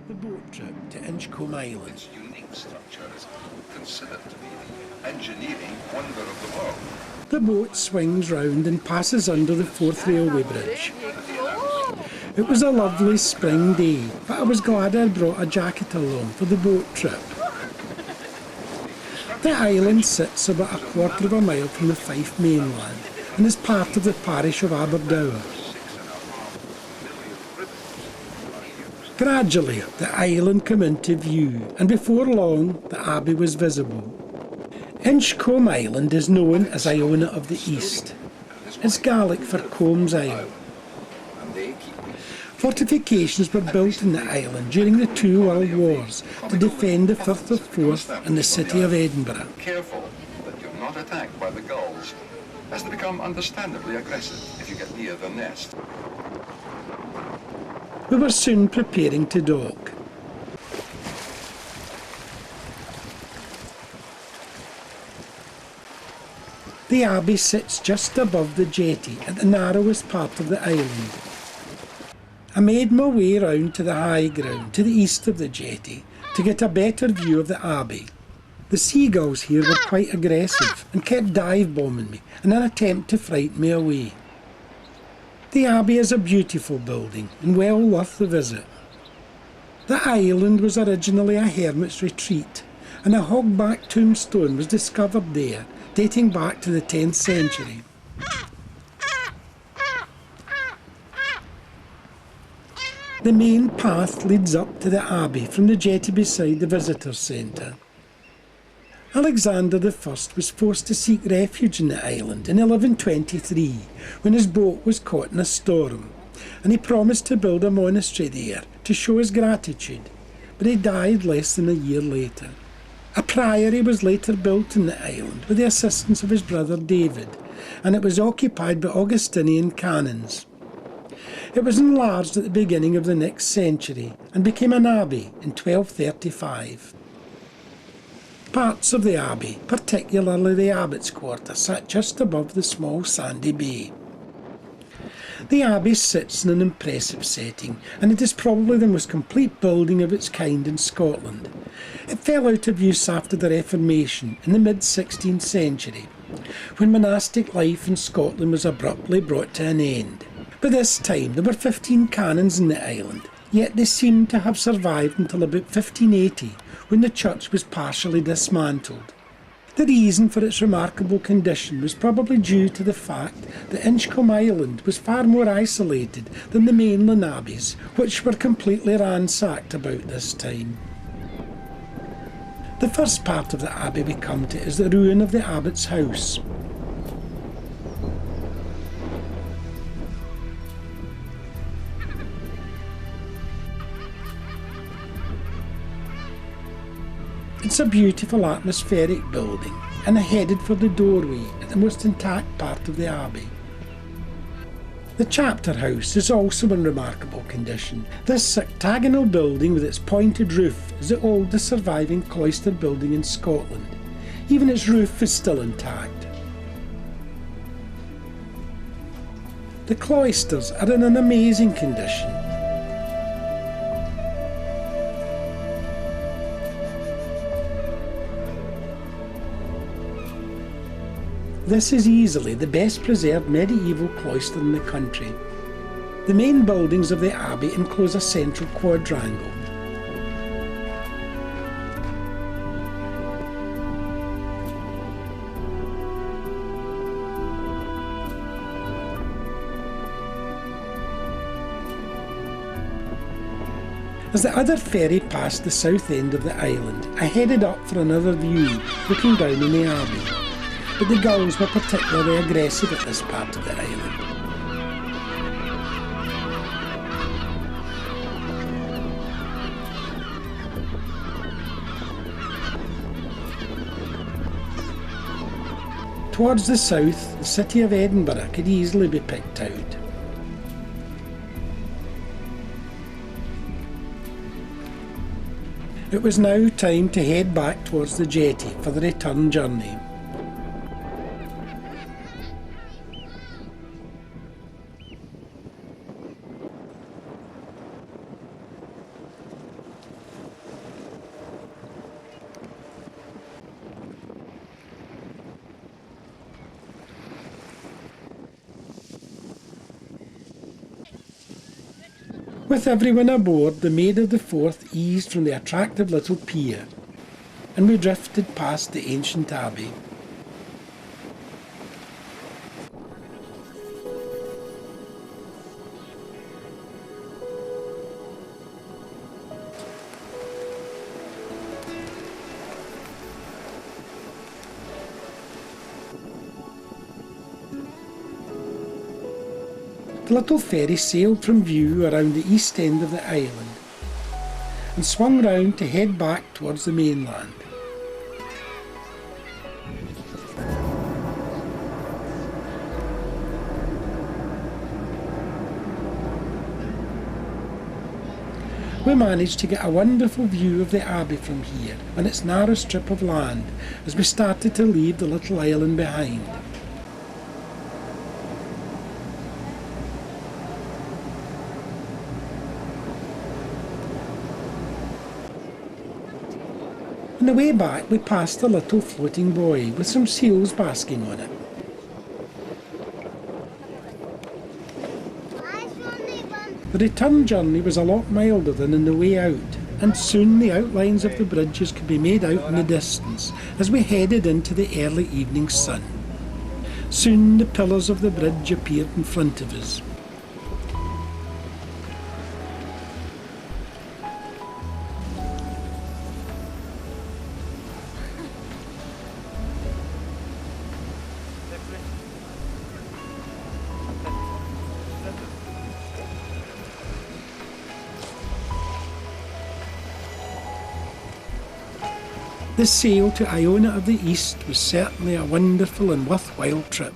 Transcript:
The boat trip to Inchcolm Island. Its unique structure is considered to be the engineering wonder of the world. The boat swings round and passes under the 4th Railway Bridge. It was a lovely spring day, but I was glad I brought a jacket along for the boat trip. The island sits about a quarter of a mile from the Fife mainland and is part of the parish of Aberdour. Gradually, the island came into view, and before long, the Abbey was visible. Inchcolm Island is known as Iona of the East. It's Gaelic for Comb's Isle. Fortifications were built in the island during the 2 World Wars to defend the Firth of Forth and the city of Edinburgh. Careful that you're not attacked by the gulls, as they become understandably aggressive if you get near their nest. We were soon preparing to dock. The Abbey sits just above the jetty at the narrowest part of the island. I made my way round to the high ground to the east of the jetty to get a better view of the Abbey. The seagulls here were quite aggressive and kept dive bombing me in an attempt to frighten me away. The Abbey is a beautiful building and well worth the visit. The island was originally a hermit's retreat, and a hogback tombstone was discovered there, dating back to the 10th century. The main path leads up to the Abbey from the jetty beside the visitors' centre. Alexander I was forced to seek refuge in the island in 1123 when his boat was caught in a storm, and he promised to build a monastery there to show his gratitude, but he died less than a year later. A priory was later built in the island with the assistance of his brother David, and it was occupied by Augustinian canons. It was enlarged at the beginning of the next century and became an abbey in 1235. Parts of the Abbey, particularly the Abbot's quarter, sat just above the small sandy bay. The Abbey sits in an impressive setting, and it is probably the most complete building of its kind in Scotland. It fell out of use after the Reformation in the mid-16th century, when monastic life in Scotland was abruptly brought to an end. By this time there were 15 canons in the island, yet they seem to have survived until about 1580, when the church was partially dismantled. The reason for its remarkable condition was probably due to the fact that Inchcolm Island was far more isolated than the mainland abbeys, which were completely ransacked about this time. The first part of the abbey we come to is the ruin of the abbot's house. It's a beautiful atmospheric building, and I headed for the doorway at the most intact part of the abbey. The chapter house is also in remarkable condition. This octagonal building with its pointed roof is the oldest surviving cloister building in Scotland. Even its roof is still intact. The cloisters are in an amazing condition. This is easily the best preserved medieval cloister in the country. The main buildings of the abbey enclose a central quadrangle. As the other ferry passed the south end of the island, I headed up for another view, looking down on the abbey. But the gulls were particularly aggressive at this part of the island. Towards the south, the city of Edinburgh could easily be picked out. It was now time to head back towards the jetty for the return journey. With everyone aboard, the Maid of the Forth eased from the attractive little pier, and we drifted past the ancient Abbey. The little ferry sailed from view around the east end of the island and swung round to head back towards the mainland. We managed to get a wonderful view of the Abbey from here on its narrow strip of land as we started to leave the little island behind. On the way back we passed a little floating buoy with some seals basking on it. The return journey was a lot milder than on the way out, and soon the outlines of the bridges could be made out in the distance as we headed into the early evening sun. Soon the pillars of the bridge appeared in front of us. This sail to Iona of the East was certainly a wonderful and worthwhile trip.